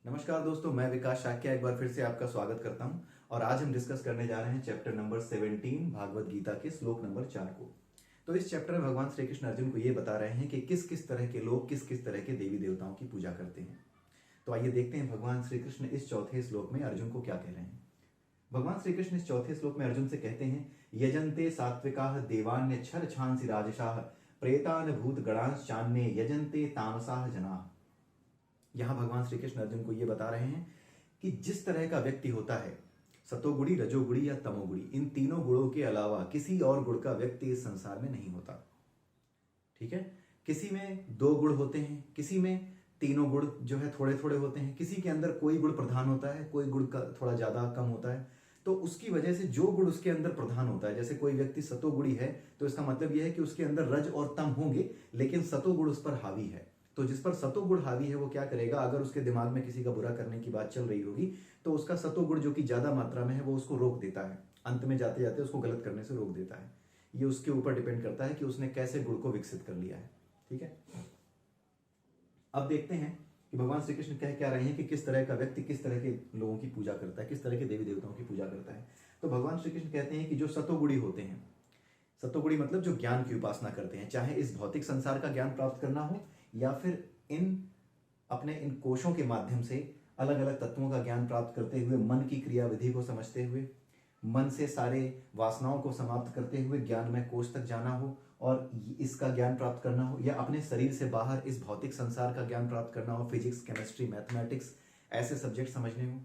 नमस्कार दोस्तों, मैं विकास शाक्या एक बार फिर से आपका स्वागत करता हूं। और आज हम डिस्कस करने जा रहे हैं चैप्टर नंबर 17 भागवत गीता के श्लोक नंबर 4 को। तो इस चैप्टर में भगवान श्री कृष्ण अर्जुन को ये बता रहे हैं कि किस किस तरह के लोग किस किस तरह के देवी देवताओं की पूजा करते हैं। तो आइए देखते हैं भगवान श्री कृष्ण इस चौथे श्लोक में अर्जुन को क्या कह रहे हैं। भगवान श्री कृष्ण इस चौथे श्लोक में अर्जुन से कहते हैं, यजन्ते सात्विकाः देवान्य छर छांसि राजसाः प्रेतान भूत गणांश चान्ये यजन्ते तामसाः जनाः। यहां भगवान श्री कृष्ण अर्जुन को यह बता रहे हैं कि जिस तरह का व्यक्ति होता है, सतोगुणी, रजोगुणी या तमोगुणी, इन तीनों गुणों के अलावा किसी और गुण का व्यक्ति इस संसार में नहीं होता। ठीक है, किसी में 2 गुण होते हैं, किसी में तीनों गुण जो है थोड़े थोड़े होते हैं, किसी के अंदर कोई गुण प्रधान होता है, कोई गुण का थोड़ा ज्यादा कम होता है। तो उसकी वजह से जो गुण उसके अंदर प्रधान होता है, जैसे कोई व्यक्ति सतोगुणी है तो इसका मतलब यह है कि उसके अंदर रज और तम होंगे, लेकिन सतोगुण उस पर हावी है। तो जिस पर सतोगुण हावी है वो क्या करेगा, अगर उसके दिमाग में किसी का बुरा करने की बात चल रही होगी तो उसका सतोगुण जो कि ज्यादा मात्रा में है वो उसको रोक देता है, अंत में जाते जाते उसको गलत करने से रोक देता है। ये उसके ऊपर डिपेंड करता है कि उसने कैसे गुण को विकसित कर लिया है। ठीक है, अब देखते हैं कि भगवान श्री कृष्ण कह क्या रहे हैं कि किस तरह का व्यक्ति किस तरह के लोगों की पूजा करता है, किस तरह के देवी देवताओं की पूजा करता है। तो भगवान श्री कृष्ण कहते हैं कि जो सतोगुणी होते हैं, सतोगुणी मतलब जो ज्ञान की उपासना करते हैं, चाहे इस भौतिक संसार का ज्ञान प्राप्त करना हो या फिर इन कोशों के माध्यम से अलग अलग तत्वों का ज्ञान प्राप्त करते हुए, मन की क्रिया विधि को समझते हुए, मन से सारे वासनाओं को समाप्त करते हुए ज्ञान में कोश तक जाना हो और इसका ज्ञान प्राप्त करना हो, या अपने शरीर से बाहर इस भौतिक संसार का ज्ञान प्राप्त करना हो, फिजिक्स, केमिस्ट्री, मैथमेटिक्स ऐसे सब्जेक्ट समझने हो,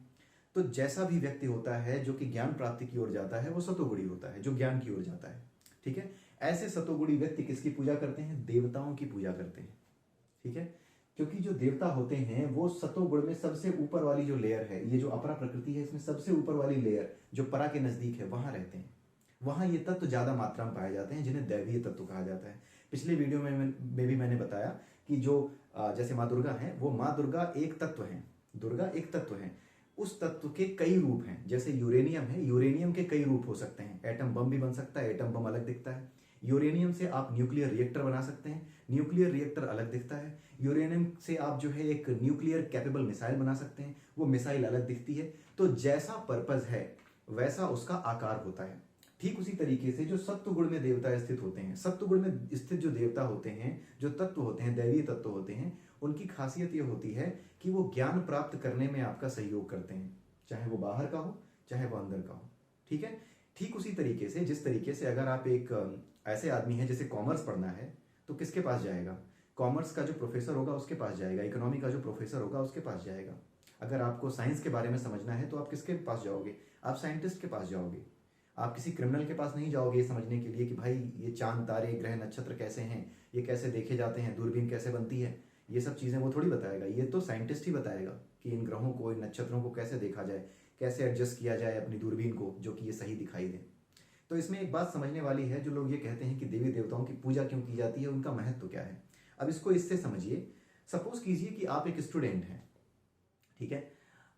तो जैसा भी व्यक्ति होता है जो कि ज्ञान प्राप्ति की ओर जाता है वो सतोगुणी होता है, जो ज्ञान की ओर जाता है। ठीक है, ऐसे सतोगुणी व्यक्ति किसकी पूजा करते हैं? देवताओं की पूजा करते हैं। ठीक है, क्योंकि जो देवता होते हैं वो सतोगुण में सबसे ऊपर वाली जो लेयर है, ये जो अपरा प्रकृति है इसमें सबसे ऊपर वाली लेयर जो परा के नजदीक है वहां रहते हैं। वहां ये तत्व ज्यादा मात्रा में पाए जाते हैं जिन्हें दैवीय तत्व कहा जाता है। पिछले वीडियो में भी मैंने बताया कि जो जैसे माँ दुर्गा है, वो माँ दुर्गा एक तत्व है, दुर्गा एक तत्व है, उस तत्व के कई रूप हैं। जैसे यूरेनियम है, यूरेनियम के कई रूप हो सकते हैं, एटम बम भी बन सकता है, एटम बम अलग दिखता है। यूरेनियम से आप न्यूक्लियर रिएक्टर बना सकते हैं, न्यूक्लियर रिएक्टर अलग दिखता है। यूरेनियम से आप जो है एक न्यूक्लियर कैपेबल मिसाइल बना सकते हैं, वो मिसाइल अलग दिखती है। तो जैसा पर्पज है वैसा उसका आकार होता है। ठीक उसी तरीके से जो सत्व गुण में देवता स्थित होते हैं, सत्व गुण में स्थित जो देवता होते हैं, जो तत्व होते हैं, दैवीय तत्व होते हैं, उनकी खासियत यह होती है कि वो ज्ञान प्राप्त करने में आपका सहयोग करते हैं, चाहे वो बाहर का हो चाहे वो अंदर का हो। ठीक है, ठीक उसी तरीके से जिस तरीके से अगर आप एक ऐसे आदमी हैं जैसे कॉमर्स पढ़ना है तो किसके पास जाएगा? कॉमर्स का जो प्रोफेसर होगा उसके पास जाएगा, इकोनॉमी का जो प्रोफेसर होगा उसके पास जाएगा। अगर आपको साइंस के बारे में समझना है तो आप किसके पास जाओगे? आप साइंटिस्ट के पास जाओगे। आप किसी क्रिमिनल के पास नहीं जाओगे ये समझने के लिए कि भाई ये चांद, तारे, ग्रह, नक्षत्र कैसे हैं, ये कैसे देखे जाते हैं, दूरबीन कैसे बनती है, ये सब चीजें वो थोड़ी बताएगा, ये तो साइंटिस्ट ही बताएगा कि इन ग्रहों को, इन नक्षत्रों को कैसे देखा जाए, कैसे एडजस्ट किया जाए अपनी दूरबीन को जो कि ये सही दिखाई दे। तो इसमें एक बात समझने वाली है, जो लोग ये कहते हैं कि देवी देवताओं की पूजा क्यों की जाती है, उनका महत्व क्या है। अब इसको इससे समझिए। सपोज कीजिए कि आप एक स्टूडेंट हैं। ठीक है,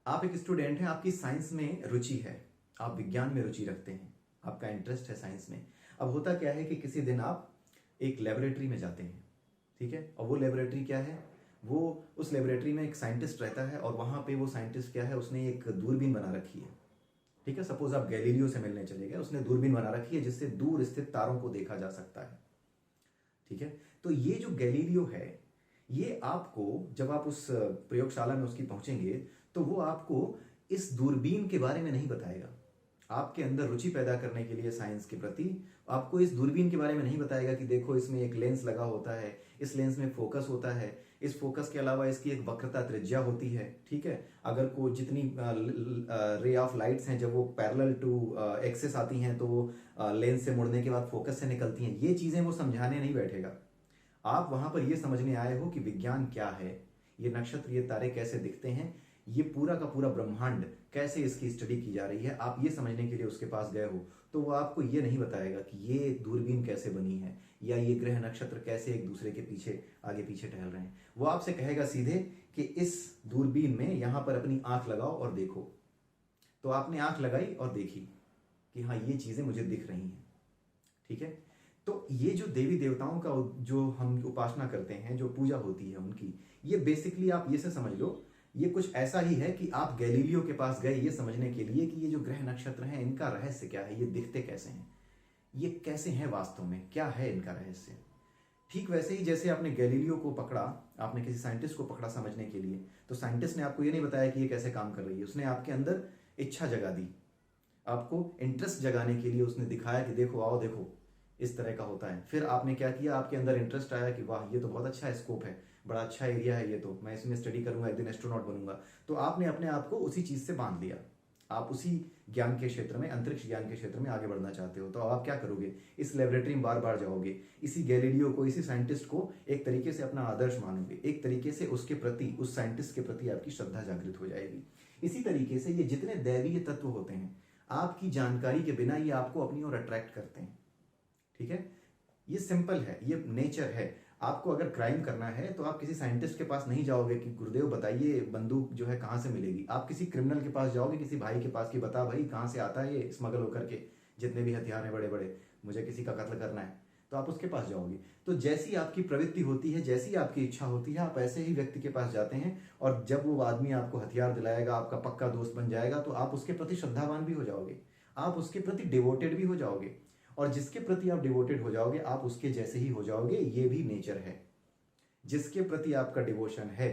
आप एक स्टूडेंट हैं, आपकी साइंस में रुचि है, आप विज्ञान में रुचि रखते हैं, आपका इंटरेस्ट है साइंस में। अब होता क्या है कि किसी दिन आप एक लेबोरेटरी में जाते हैं। ठीक है, और वो लेबोरेटरी क्या है, वो उस लेबोरेटरी में एक साइंटिस्ट रहता है और वहां पे वो साइंटिस्ट क्या है, उसने एक दूरबीन बना रखी है। ठीक है, सपोज आप गैलीलियो से मिलने चले गए, उसने दूरबीन बना रखी है जिससे दूर स्थित तारों को देखा जा सकता है। ठीक है, तो ये जो गैलीलियो है, ये आपको जब आप उस प्रयोगशाला में उसकी पहुंचेंगे तो वो आपको इस दूरबीन के बारे में नहीं बताएगा। आपके अंदर रुचि पैदा करने के लिए साइंस के प्रति आपको इस दूरबीन के बारे में नहीं बताएगा कि देखो इसमें एक लेंस लगा होता है, इस लेंस में फोकस होता है, इस फोकस के अलावा इसकी एक वक्रता त्रिज्या होती है। ठीक है, अगर को जितनी रे ऑफ लाइट्स हैं जब वो पैरेलल टू एक्सिस आती हैं तो वो लेंस से मुड़ने के बाद फोकस से निकलती हैं। ये चीजें वो समझाने नहीं बैठेगा। आप वहां पर ये समझने आए हो कि विज्ञान क्या है, ये नक्षत्र, ये तारे कैसे दिखते हैं, ये पूरा का पूरा ब्रह्मांड कैसे इसकी स्टडी की जा रही है, आप ये समझने के लिए उसके पास गए हो। तो वो आपको ये नहीं बताएगा कि ये दूरबीन कैसे बनी है या ये ग्रह नक्षत्र कैसे एक दूसरे के पीछे आगे पीछे टहल रहे हैं। वो आपसे कहेगा सीधे कि इस दूरबीन में यहां पर अपनी आंख लगाओ और देखो। तो आपने आंख लगाई और देखी कि हाँ ये चीजें मुझे दिख रही हैं। ठीक है, तो ये जो देवी देवताओं का जो हम उपासना करते हैं, जो पूजा होती है उनकी, ये बेसिकली आप ये से समझ लो, ये कुछ ऐसा ही है कि आप गैलीलियो के पास गए ये समझने के लिए कि ये जो ग्रह नक्षत्र हैं इनका रहस्य क्या है, ये दिखते कैसे हैं, ये कैसे हैं वास्तव में, क्या है इनका रहस्य। ठीक वैसे ही जैसे आपने गैलीलियो को पकड़ा, आपने किसी साइंटिस्ट को पकड़ा समझने के लिए, तो साइंटिस्ट ने आपको ये नहीं बताया कि ये कैसे काम कर रही है, उसने आपके अंदर इच्छा जगा दी, आपको इंटरेस्ट जगाने के लिए उसने दिखाया कि देखो आओ देखो इस तरह का होता है। फिर आपने क्या किया, आपके अंदर इंटरेस्ट आया कि वाह ये तो बहुत अच्छा स्कोप है, बड़ा अच्छा एरिया है, ये तो मैं इसमें स्टडी करूंगा, एक दिन एस्ट्रोनॉट बनूंगा। तो आपने अपने आप को उसी चीज से बांध लिया, आप उसी ज्ञान के क्षेत्र में, अंतरिक्ष ज्ञान के क्षेत्र में आगे बढ़ना चाहते हो। तो अब आप क्या करोगे, इस लेबोरेटरी में बार बार जाओगे, इसी गैलीलियो को, इसी साइंटिस्ट को एक तरीके से अपना आदर्श मानोगे, एक तरीके से उसके प्रति, उस साइंटिस्ट के प्रति आपकी श्रद्धा जागृत हो जाएगी। इसी तरीके से ये जितने दैवीय तत्व होते हैं, आपकी जानकारी के बिना ये आपको अपनी ओर अट्रैक्ट करते हैं। ठीक है, ये सिंपल है, ये नेचर है। आपको अगर क्राइम करना है तो आप किसी साइंटिस्ट के पास नहीं जाओगे कि गुरुदेव बताइए बंदूक जो है कहाँ से मिलेगी, आप किसी क्रिमिनल के पास जाओगे, किसी भाई के पास कि बता भाई कहाँ से आता है ये स्मगल होकर के, जितने भी हथियार हैं बड़े बड़े, मुझे किसी का कत्ल करना है, तो आप उसके पास जाओगे। तो जैसी आपकी प्रवृत्ति होती है, जैसी आपकी इच्छा होती है, आप ऐसे ही व्यक्ति के पास जाते हैं, और जब वो आदमी आपको हथियार दिलाएगा, आपका पक्का दोस्त बन जाएगा, तो आप उसके प्रति श्रद्धावान भी हो जाओगे, आप उसके प्रति डिवोटेड भी हो जाओगे, और जिसके प्रति आप डिवोटेड हो जाओगे आप उसके जैसे ही हो जाओगे। ये भी नेचर है, जिसके प्रति आपका डिवोशन है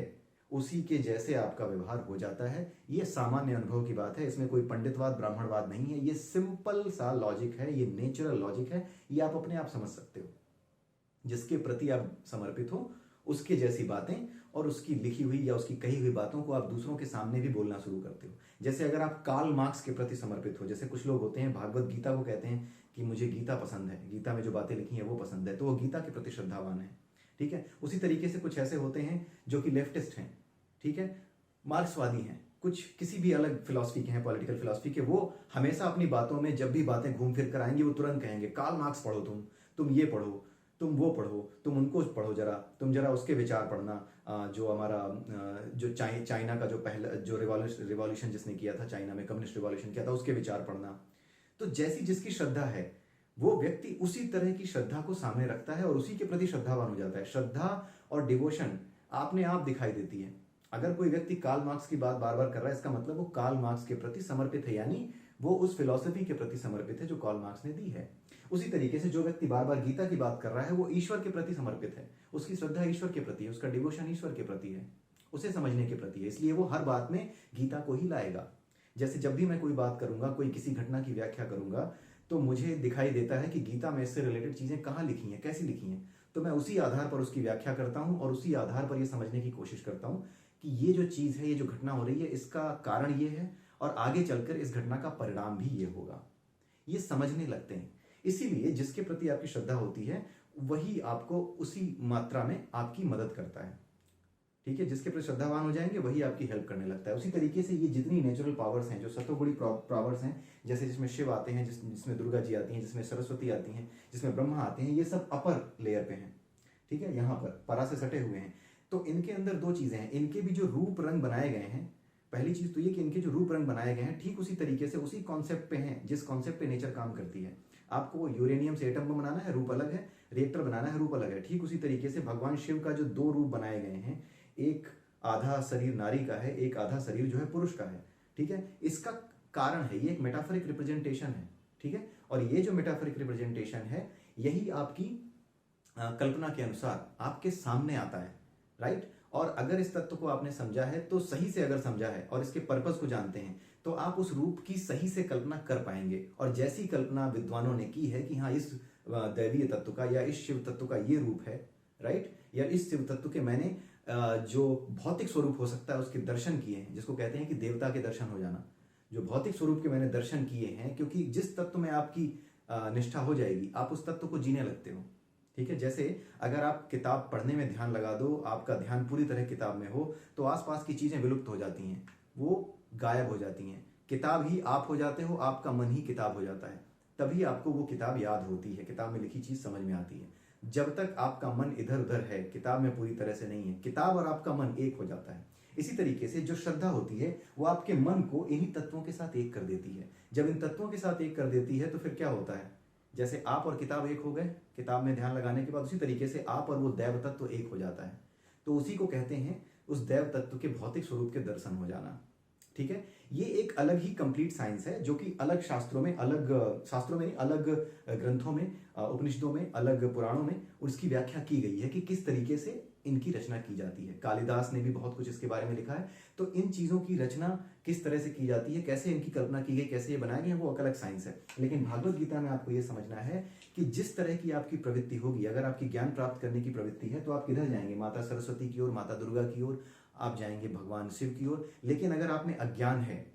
उसी के जैसे आपका व्यवहार हो जाता है। ये सामान्य अनुभव की बात है, इसमें कोई पंडितवाद ब्राह्मणवाद नहीं है, ये सिंपल सा लॉजिक है, ये नेचुरल लॉजिक है, ये आप अपने आप समझ सकते हो। जिसके प्रति आप समर्पित हो उसके जैसी बातें और उसकी लिखी हुई या उसकी कही हुई बातों को आप दूसरों के सामने भी बोलना शुरू करते हो। जैसे अगर आप कार्ल मार्क्स के प्रति समर्पित हो, जैसे कुछ लोग होते हैं भागवत गीता को कहते हैं कि मुझे गीता पसंद है, गीता में जो बातें लिखी हैं वो पसंद है, तो वो गीता के प्रति श्रद्धावान है। ठीक है, उसी तरीके से कुछ ऐसे होते हैं जो कि लेफ्टिस्ट हैं, ठीक है, मार्क्सवादी हैं, कुछ किसी भी अलग फिलॉसफी के हैं, पॉलिटिकल फिलॉसफी के, वो हमेशा अपनी बातों में जब भी बातें घूम फिर कर आएंगे वो तुरंत कहेंगे कार्ल मार्क्स पढ़ो, तुम ये पढ़ो, तुम वो पढ़ो, तुम उनको पढ़ो, तुम जरा उसके विचार पढ़ना, जो हमारा जो चाइना का जो पहला जो रिवॉल्यूशन जिसने किया था, चाइना में कम्युनिस्ट रिवॉल्यूशन किया था, उसके विचार पढ़ना। तो जैसी जिसकी श्रद्धा है वो व्यक्ति उसी तरह की श्रद्धा को सामने रखता है और उसी के प्रति श्रद्धावान हो जाता है। श्रद्धा और डिवोशन आपने आप दिखाई देती है। अगर कोई व्यक्ति कार्ल मार्क्स की बात बार बार कर रहा है, इसका मतलब वो कार्ल मार्क्स के प्रति समर्पित है, यानी वो उस फिलॉसफी के प्रति समर्पित है जो कार्ल मार्क्स ने दी है। उसी तरीके से जो व्यक्ति बार बार गीता की बात कर रहा है वो ईश्वर के प्रति समर्पित है, उसकी श्रद्धा ईश्वर के प्रति है, उसका डिवोशन ईश्वर के प्रति है, उसे समझने के प्रति है, इसलिए वो हर बात में गीता को ही लाएगा। जैसे जब भी मैं कोई बात करूंगा, कोई किसी घटना की व्याख्या करूंगा, तो मुझे दिखाई देता है कि गीता में इससे रिलेटेड चीजें कहाँ लिखी हैं, कैसी लिखी हैं, तो मैं उसी आधार पर उसकी व्याख्या करता हूं और उसी आधार पर यह समझने की कोशिश करता हूं कि ये जो चीज है, ये जो घटना हो रही है, इसका कारण ये है और आगे चलकर इस घटना का परिणाम भी ये होगा। ये समझने लगते हैं। इसीलिए जिसके प्रति आपकी श्रद्धा होती है वही आपको उसी मात्रा में आपकी मदद करता है। ठीक है, जिसके प्रति श्रद्धावान हो जाएंगे वही आपकी हेल्प करने लगता है। उसी तरीके से ये जितनी नेचुरल पावर्स हैं, जो सतोगुणी पावर्स हैं, जैसे जिसमें शिव आते हैं, जिसमें दुर्गा जी आती हैं, जिसमें सरस्वती आती हैं, जिसमें ब्रह्मा आते हैं, ये सब अपर लेयर पे हैं। ठीक है, यहाँ पर परा से सटे हुए हैं। तो इनके अंदर दो चीजें हैं, इनके भी जो रूप रंग बनाए गए हैं, पहली चीज तो ये कि इनके जो रूप रंग बनाए गए हैं ठीक उसी तरीके से उसी कॉन्सेप्ट पे हैं जिस कॉन्सेप्ट पे नेचर काम करती है। आपको यूरेनियम से एटम बम बनाना है, रूप अलग है, रिएक्टर बनाना है, रूप अलग है। ठीक उसी तरीके से भगवान शिव का जो दो रूप बनाए गए हैं, एक आधा शरीर नारी का है, एक आधा शरीर जो है पुरुष का है। ठीक है, इसका कारण है, ये एक मेटाफोरिक रिप्रेजेंटेशन है। ठीक है, और ये जो मेटाफोरिक रिप्रेजेंटेशन है यही आपकी कल्पना के अनुसार आपके सामने आता है, राइट। और अगर इस तत्व को आपने समझा है, तो सही से अगर समझा है और इसके पर्पस को जानते हैं, तो आप उस रूप की सही से कल्पना कर पाएंगे। और जैसी कल्पना विद्वानों ने की है कि हाँ इस दैवीय तत्व का या इस शिव तत्व का ये रूप है, राइट, या इस शिव तत्व के मैंने जो भौतिक स्वरूप हो सकता है उसके दर्शन किए हैं, जिसको कहते हैं कि देवता के दर्शन हो जाना, जो भौतिक स्वरूप के मैंने दर्शन किए हैं, क्योंकि जिस तत्व में आपकी निष्ठा हो जाएगी आप उस तत्व को जीने लगते हो। ठीक है, जैसे अगर आप किताब पढ़ने में ध्यान लगा दो, आपका ध्यान पूरी तरह किताब में हो, तो आसपास की चीजें विलुप्त हो जाती हैं, वो गायब हो जाती हैं, किताब ही आप हो जाते हो, आपका मन ही किताब हो जाता है, तभी आपको वो किताब याद होती है, किताब में लिखी चीज समझ में आती है। जब तक आपका मन इधर उधर है, किताब में पूरी तरह से नहीं है, किताब और आपका मन एक हो जाता है। इसी तरीके से जो श्रद्धा होती है वो आपके मन को इन्हीं तत्वों के साथ एक कर देती है। जब इन तत्वों के साथ एक कर देती है तो फिर क्या होता है, जैसे आप और किताब एक हो गए, किताब में ध्यान लगाने के बाद, उसी तरीके से आप और वो दैव तत्व एक हो जाता है। तो उसी को कहते हैं उस दैव तत्व के भौतिक स्वरूप के दर्शन हो जाना। ठीक है, ये एक अलग ही कंप्लीट साइंस है जो कि अलग शास्त्रों में, अलग ग्रंथों में, उपनिषदों में, अलग पुराणों में उसकी व्याख्या की गई है कि किस तरीके से इनकी रचना की जाती है। कालिदास ने भी बहुत कुछ इसके बारे में लिखा है। तो इन चीजों की रचना किस तरह से की जाती है, कैसे इनकी कल्पना की गई, कैसे ये बनाए गए हैं, वो अलग साइंस है। लेकिन भागवत गीता में आपको ये समझना है कि जिस तरह की आपकी प्रवृत्ति होगी, अगर आपकी ज्ञान प्राप्त करने की प्रवृत्ति है तो आप किधर जाएंगे? माता सरस्वती की ओर, माता दुर्गा की ओर, आप जाएंगे भगवान शिव की ओर। लेकिन अगर आप में अज्ञान है,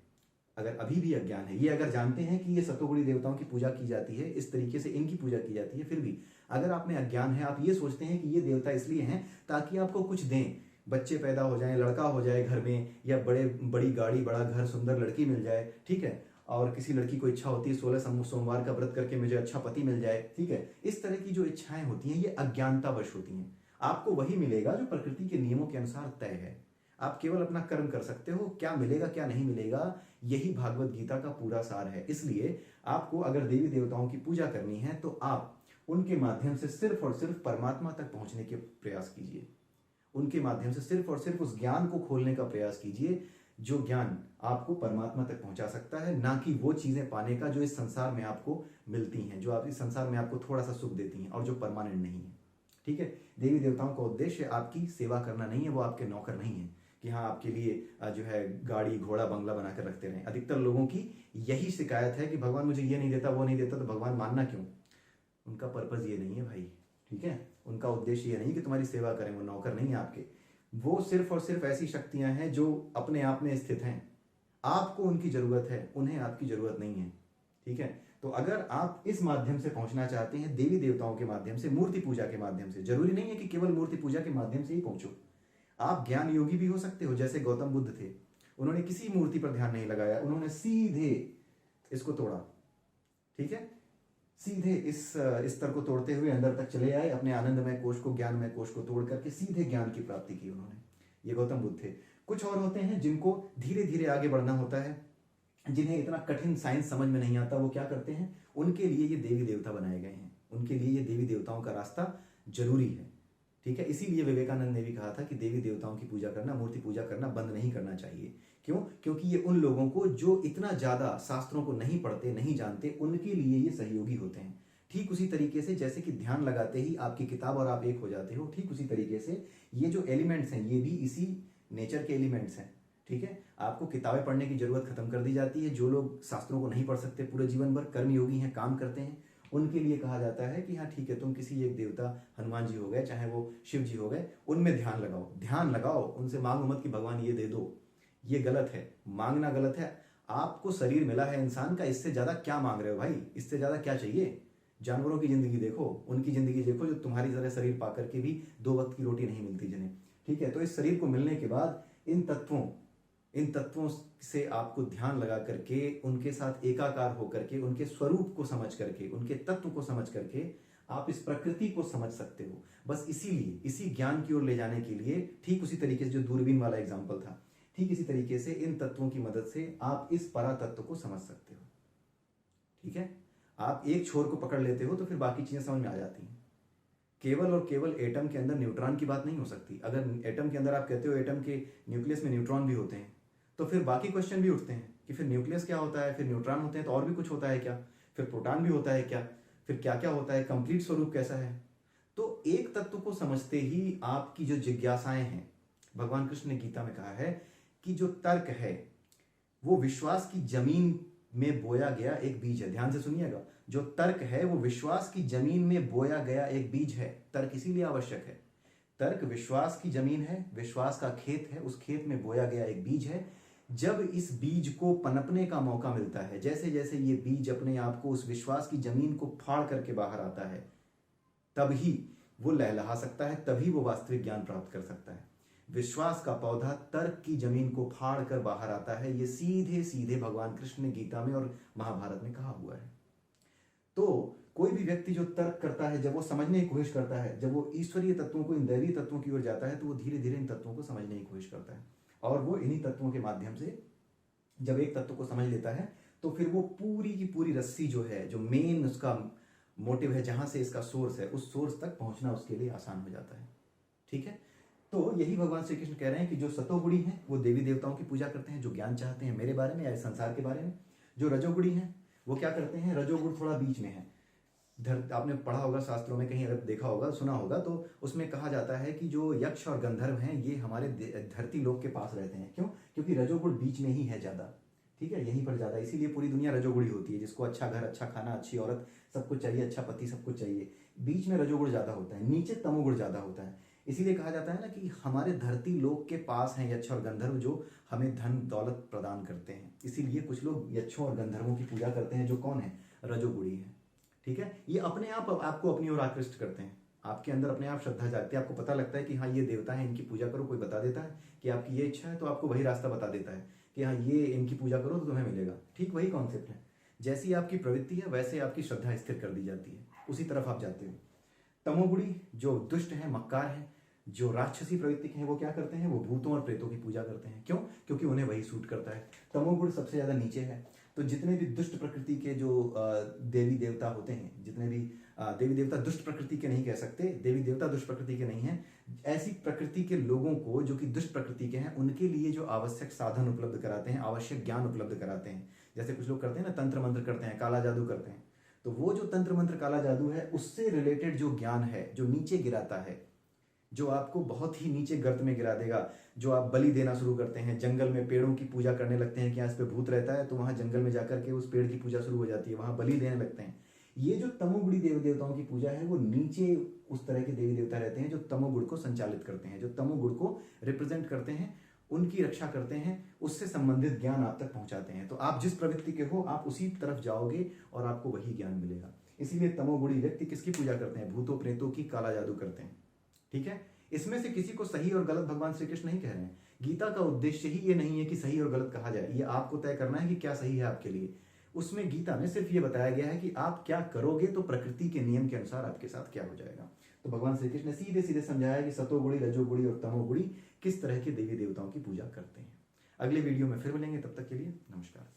अगर अभी भी अज्ञान है, ये अगर जानते हैं कि ये सतोगुणी देवताओं की पूजा की जाती है, इस तरीके से इनकी पूजा की जाती है, फिर भी अगर आप में अज्ञान है, आप ये सोचते हैं कि ये देवता इसलिए हैं ताकि आपको कुछ दें, बच्चे पैदा हो जाएं, लड़का हो जाए घर में, या बड़ी गाड़ी, बड़ा घर, सुंदर लड़की मिल जाए, ठीक है, और किसी लड़की को इच्छा होती है 16 सोमवार का व्रत करके मुझे अच्छा पति मिल जाए, ठीक है, इस तरह की जो इच्छाएं होती हैं ये अज्ञानतावश होती हैं। आपको वही मिलेगा जो प्रकृति के नियमों के अनुसार तय है। आप केवल अपना कर्म कर सकते हो, क्या मिलेगा क्या नहीं मिलेगा, यही भागवत गीता का पूरा सार है। इसलिए आपको अगर देवी देवताओं की पूजा करनी है तो आप उनके माध्यम से सिर्फ और सिर्फ परमात्मा तक पहुंचने के प्रयास कीजिए। उनके माध्यम से सिर्फ और सिर्फ उस ज्ञान को खोलने का प्रयास कीजिए जो ज्ञान आपको परमात्मा तक पहुंचा सकता है, ना कि वो चीजें पाने का जो इस संसार में आपको मिलती हैं, जो आप इस संसार में आपको थोड़ा सा सुख देती हैं और जो परमानेंट नहीं है। ठीक है, देवी देवताओं का उद्देश्य आपकी सेवा करना नहीं है, वो आपके नौकर नहीं है कि हाँ आपके लिए जो है गाड़ी घोड़ा बंगला बनाकर रखते रहें। अधिकतर लोगों की यही शिकायत है कि भगवान मुझे ये नहीं देता, वो नहीं देता, तो भगवान मानना क्यों? उनका पर्पज ये नहीं है भाई, ठीक है, उनका उद्देश्य ये नहीं कि तुम्हारी सेवा करें, वो नौकर नहीं है आपके। वो सिर्फ और सिर्फ ऐसी शक्तियां हैं जो अपने आप में स्थित हैं। आपको उनकी जरूरत है, उन्हें आपकी जरूरत नहीं है। ठीक है, तो अगर आप इस माध्यम से पहुंचना चाहते हैं, देवी देवताओं के माध्यम से, मूर्ति पूजा के माध्यम से, जरूरी नहीं है कि केवल मूर्ति पूजा के माध्यम से ही पहुंचो। आप ज्ञान योगी भी हो सकते हो, जैसे गौतम बुद्ध थे। उन्होंने किसी मूर्ति पर ध्यान नहीं लगाया, उन्होंने सीधे इसको तोड़ा। ठीक है, सीधे इस स्तर को तोड़ते हुए अंदर तक चले आए, अपने आनंदमय कोश को, ज्ञानमय कोश को तोड़ करके सीधे ज्ञान की प्राप्ति की उन्होंने। ये गौतम बुद्ध थे। कुछ और होते हैं जिनको धीरे धीरे आगे बढ़ना होता है, जिन्हें इतना कठिन साइंस समझ में नहीं आता, वो क्या करते हैं, उनके लिए ये देवी देवता बनाए गए हैं, उनके लिए ये देवी देवताओं का रास्ता जरूरी है। ठीक है, इसीलिए विवेकानंद ने भी कहा था कि देवी देवताओं की पूजा करना, मूर्ति पूजा करना बंद नहीं करना चाहिए। क्यों? क्योंकि ये उन लोगों को जो इतना ज्यादा शास्त्रों को नहीं पढ़ते, नहीं जानते, उनके लिए ये सहयोगी होते हैं। ठीक उसी तरीके से जैसे कि ध्यान लगाते ही आपकी किताब और आप एक हो जाते हो, ठीक उसी तरीके से ये जो एलिमेंट्स हैं ये भी इसी नेचर के एलिमेंट्स हैं। ठीक है, आपको किताबें पढ़ने की जरूरत खत्म कर दी जाती है। जो लोग शास्त्रों को नहीं पढ़ सकते पूरे जीवन भर, कर्मयोगी हैं, काम करते हैं, उनके लिए कहा जाता है कि हाँ ठीक है, तुम किसी एक देवता, हनुमान जी हो गए, चाहे वो शिव जी हो गए, उनमें ध्यान लगाओ, ध्यान लगाओ, उनसे मांगो मत कि भगवान ये दे दो। ये गलत है, मांगना गलत है। आपको शरीर मिला है इंसान का, इससे ज्यादा क्या मांग रहे हो भाई? इससे ज्यादा क्या चाहिए? जानवरों की जिंदगी देखो, उनकी जिंदगी देखो जो तुम्हारी तरह शरीर पा करके भी 2 वक्त की रोटी नहीं मिलती जिन्हें। ठीक है, तो इस शरीर को मिलने के बाद इन तत्वों से आपको ध्यान लगा करके, उनके साथ एकाकार होकर के, उनके स्वरूप को समझ करके, उनके तत्व को समझ करके आप इस प्रकृति को समझ सकते हो। बस इसीलिए, इसी ज्ञान की ओर ले जाने के लिए, ठीक उसी तरीके से जो दूरबीन वाला एग्जाम्पल था, ठीक इसी तरीके से इन तत्वों की मदद से आप इस परा तत्व को समझ सकते हो। ठीक है, आप एक छोर को पकड़ लेते हो तो फिर बाकी चीजें समझ में आ जाती हैं। केवल और केवल एटम के अंदर न्यूट्रॉन की बात नहीं हो सकती। अगर एटम के अंदर आप कहते हो एटम के न्यूक्लियस में न्यूट्रॉन भी होते हैं, तो फिर बाकी क्वेश्चन भी उठते हैं कि फिर न्यूक्लियस क्या होता है, फिर न्यूट्रॉन होते हैं तो और भी कुछ होता है क्या, फिर प्रोटॉन भी होता है क्या, फिर क्या क्या होता है, कंप्लीट स्वरूप कैसा है। तो एक तत्व को समझते ही आपकी जो जिज्ञासाएं हैं, भगवान कृष्ण ने गीता में कहा है कि जो तर्क है वो विश्वास की जमीन में बोया गया एक बीज है। ध्यान से सुनिएगा, जो तर्क है वो विश्वास की जमीन में बोया गया एक बीज है। तर्क इसीलिए आवश्यक है, तर्क विश्वास की जमीन है, विश्वास का खेत है, उस खेत में बोया गया एक बीज है। जब इस बीज को पनपने का मौका मिलता है, जैसे जैसे ये बीज अपने आप को उस विश्वास की जमीन को फाड़ करके बाहर आता है, तभी वो लहलहा सकता है, तभी वो वास्तविक ज्ञान प्राप्त कर सकता है। विश्वास का पौधा तर्क की जमीन को फाड़ कर बाहर आता है, ये सीधे सीधे भगवान कृष्ण ने गीता में और महाभारत में कहा हुआ है। तो कोई भी व्यक्ति जो तर्क करता है, जब वो समझने की कोशिश करता है, जब वो ईश्वरीय तत्वों को, इन दैवीय तत्वों की ओर जाता है, तो वो धीरे धीरे इन तत्वों को समझने की कोशिश करता है। और वो इन्हीं तत्वों के माध्यम से जब एक तत्व को समझ लेता है, तो फिर वो पूरी की पूरी रस्सी जो है, जो मेन उसका मोटिव है, जहां से इसका सोर्स है, उस सोर्स तक पहुंचना उसके लिए आसान हो जाता है। ठीक है, तो यही भगवान श्री कृष्ण कह रहे हैं कि जो सतोगुणी हैं वो देवी देवताओं की पूजा करते हैं, जो ज्ञान चाहते हैं मेरे बारे में या इस संसार के बारे में। जो रजोगुणी हैं वो क्या करते हैं, रजोगुण थोड़ा बीच में है। आपने पढ़ा होगा शास्त्रों में, कहीं अगर देखा होगा सुना होगा, तो उसमें कहा जाता है कि जो यक्ष और गंधर्व हैं ये हमारे धरती लोक के पास रहते हैं। क्यों? क्योंकि रजोगुण बीच में ही है ज़्यादा, ठीक है, यहीं पर ज़्यादा, इसीलिए पूरी दुनिया रजोगुणी होती है। जिसको अच्छा घर, अच्छा खाना, अच्छी औरत, सब कुछ चाहिए, अच्छा पति, सब कुछ चाहिए, बीच में रजोगुण ज़्यादा होता है, नीचे तमोगुण ज़्यादा होता है। इसीलिए कहा जाता है ना कि हमारे धरती लोक के पास हैं यक्ष और गंधर्व, जो हमें धन दौलत प्रदान करते हैं। इसीलिए कुछ लोग यक्षों और गंधर्वों की पूजा करते हैं, जो कौन है, रजोगुणी है, ठीक है। ये अपने आप आपको अपनी ओर आकृष्ट करते हैं, आपके अंदर अपने आप श्रद्धा जागती है, आपको पता लगता है कि हाँ ये देवता है, इनकी पूजा करो। कोई बता देता है कि आपकी ये इच्छा है तो आपको वही रास्ता बता देता है कि हाँ ये इनकी पूजा करो तो तुम्हें मिलेगा। ठीक वही कॉन्सेप्ट है, जैसी आपकी प्रवृत्ति है वैसे आपकी श्रद्धा स्थिर कर दी जाती है, उसी तरफ आप जाते हो। तमोगुणी जो दुष्ट है, मक्कार है, जो राक्षसी प्रवृत्ति के हैं, वो क्या करते हैं, वो भूतों और प्रेतों की पूजा करते हैं। क्यों? क्योंकि उन्हें वही सूट करता है। तमोगुण सबसे ज्यादा नीचे है। तो जितने भी दुष्ट प्रकृति के जो देवी देवता होते हैं, जितने भी देवी देवता दुष्ट प्रकृति के नहीं कह सकते, देवी देवता दुष्ट प्रकृति के नहीं हैं, ऐसी प्रकृति के लोगों को जो कि दुष्ट प्रकृति के हैं, उनके लिए जो आवश्यक साधन उपलब्ध कराते हैं, आवश्यक ज्ञान उपलब्ध कराते हैं। जैसे कुछ लोग करते हैं ना, तंत्र मंत्र करते हैं, काला जादू करते हैं, तो वो जो तंत्र मंत्र काला जादू है, उससे रिलेटेड जो ज्ञान है, जो नीचे गिराता है, जो आपको बहुत ही नीचे गर्त में गिरा देगा, जो आप बलि देना शुरू करते हैं, जंगल में पेड़ों की पूजा करने लगते हैं कि यहाँ इस पे भूत रहता है, तो वहां जंगल में जाकर के उस पेड़ की पूजा शुरू हो जाती है, वहां बलि देने लगते हैं। ये जो तमोगुणी देवी देवताओं की पूजा है, वो नीचे उस तरह के देवी देवता रहते हैं जो तमोगुण को संचालित करते हैं, जो तमोगुण को रिप्रेजेंट करते हैं, उनकी रक्षा करते हैं, उससे संबंधित ज्ञान आप तक पहुंचाते हैं। तो आप जिस प्रवृत्ति के हो, आप उसी तरफ जाओगे और आपको वही ज्ञान मिलेगा। इसीलिए तमोगुणी व्यक्ति किसकी पूजा करते हैं, भूतों प्रेतों की, काला जादू करते हैं, ठीक है। इसमें से किसी को सही और गलत भगवान श्री कृष्ण नहीं कह रहे हैं। गीता का उद्देश्य ही ये नहीं है कि सही और गलत कहा जाए, ये आपको तय करना है कि क्या सही है आपके लिए। उसमें गीता में सिर्फ ये बताया गया है कि आप क्या करोगे तो प्रकृति के नियम के अनुसार आपके साथ क्या हो जाएगा। तो भगवान श्री कृष्ण ने सीधे सीधे समझाया कि सतोगुणी, रजोगुणी और तमोगुणी किस तरह के देवी देवताओं की पूजा करते हैं। अगले वीडियो में फिर मिलेंगे, तब तक के लिए नमस्कार।